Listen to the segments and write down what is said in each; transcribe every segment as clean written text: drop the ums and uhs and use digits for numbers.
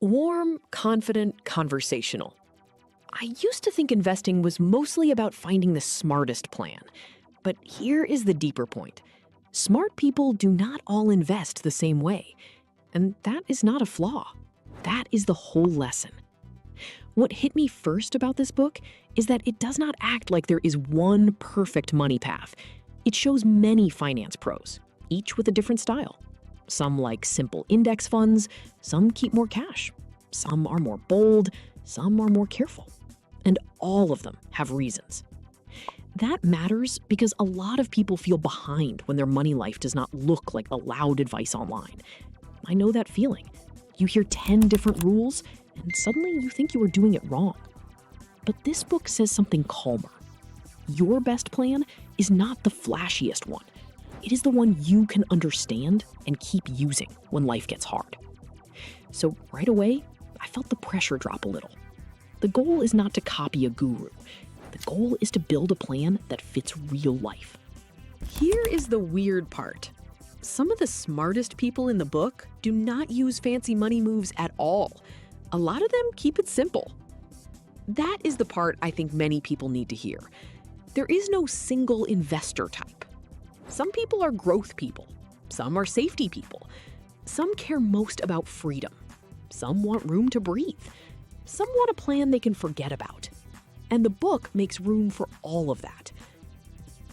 Warm, confident, conversational. I used to think investing was mostly about finding the smartest plan. But here is the deeper point. Smart people do not all invest the same way. And that is not a flaw. That is the whole lesson. What hit me first about this book is that it does not act like there is one perfect money path. It shows many finance pros, each with a different style. Some like simple index funds, some keep more cash. Some are more bold, some are more careful. And all of them have reasons. That matters because a lot of people feel behind when their money life does not look like the loud advice online. I know that feeling. You hear 10 different rules, and suddenly you think you are doing it wrong. But this book says something calmer. Your best plan is not the flashiest one. It is the one you can understand and keep using when life gets hard. So right away, I felt the pressure drop a little. The goal is not to copy a guru. The goal is to build a plan that fits real life. Here is the weird part. Some of the smartest people in the book do not use fancy money moves at all. A lot of them keep it simple. That is the part I think many people need to hear. There is no single investor type. Some people are growth people. Some are safety people. Some care most about freedom. Some want room to breathe. Some want a plan they can forget about. And the book makes room for all of that.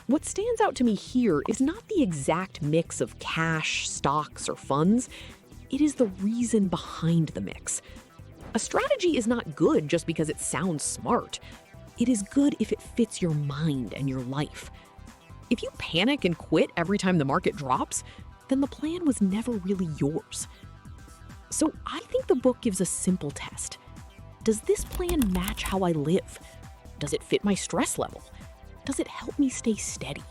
What stands out to me here is not the exact mix of cash, stocks, or funds. It is the reason behind the mix. A strategy is not good just because it sounds smart. It is good if it fits your mind and your life. If you panic and quit every time the market drops, then the plan was never really yours. So I think the book gives a simple test. Does this plan match how I live? Does it fit my stress level? Does it help me stay steady?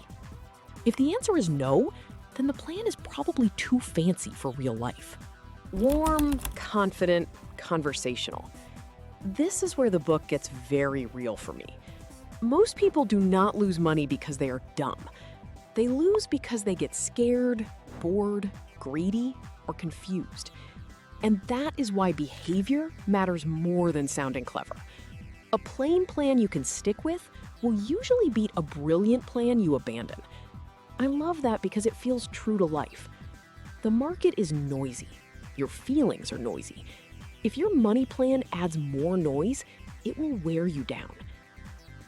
If the answer is no, then the plan is probably too fancy for real life. Warm, confident, conversational. This is where the book gets very real for me. Most people do not lose money because they are dumb. They lose because they get scared, bored, greedy, or confused. And that is why behavior matters more than sounding clever. A plain plan you can stick with will usually beat a brilliant plan you abandon. I love that because it feels true to life. The market is noisy. Your feelings are noisy. If your money plan adds more noise, it will wear you down.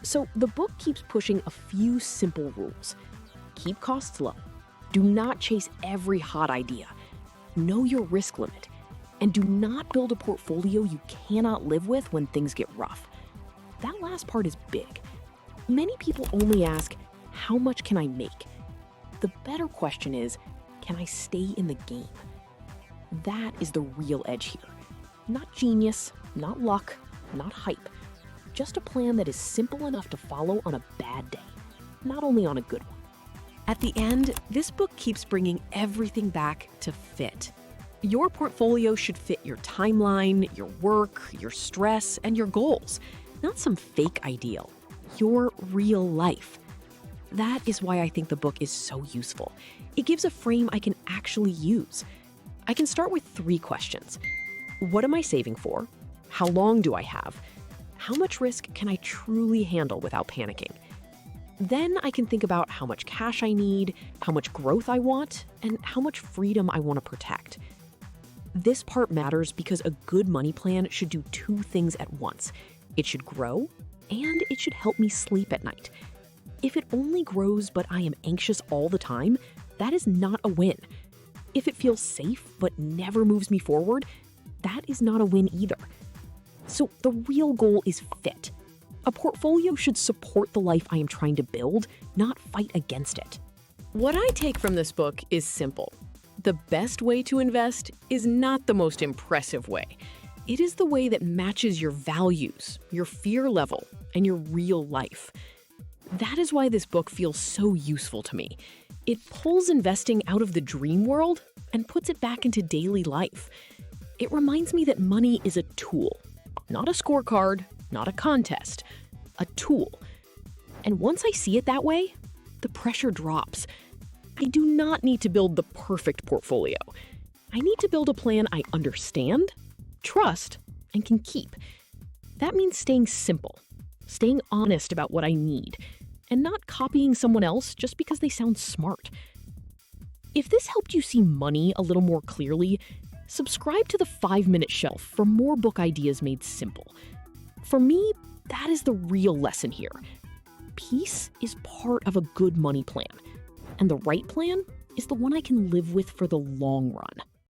So the book keeps pushing a few simple rules. Keep costs low. Do not chase every hot idea. Know your risk limit. And do not build a portfolio you cannot live with when things get rough. That last part is big. Many people only ask, how much can I make? The better question is, can I stay in the game? That is the real edge here. Not genius, not luck, not hype. Just a plan that is simple enough to follow on a bad day, not only on a good one. At the end, this book keeps bringing everything back to fit. Your portfolio should fit your timeline, your work, your stress, and your goals, not some fake ideal, your real life. That is why I think the book is so useful. It gives a frame I can actually use. I can start with 3 questions. What am I saving for? How long do I have? How much risk can I truly handle without panicking? Then I can think about how much cash I need, how much growth I want, and how much freedom I want to protect. This part matters because a good money plan should do 2 things at once. It should grow, and it should help me sleep at night. If it only grows but I am anxious all the time, that is not a win. If it feels safe but never moves me forward, that is not a win either. So the real goal is fit. A portfolio should support the life I am trying to build, not fight against it. What I take from this book is simple. The best way to invest is not the most impressive way. It is the way that matches your values, your fear level, and your real life. That is why this book feels so useful to me. It pulls investing out of the dream world and puts it back into daily life. It reminds me that money is a tool, not a scorecard, not a contest, a tool. And once I see it that way, the pressure drops. I do not need to build the perfect portfolio. I need to build a plan I understand, trust, and can keep. That means staying simple, staying honest about what I need, and not copying someone else just because they sound smart. If this helped you see money a little more clearly, subscribe to the 5-Minute Shelf for more book ideas made simple. For me, that is the real lesson here. Peace is part of a good money plan, and the right plan is the one I can live with for the long run.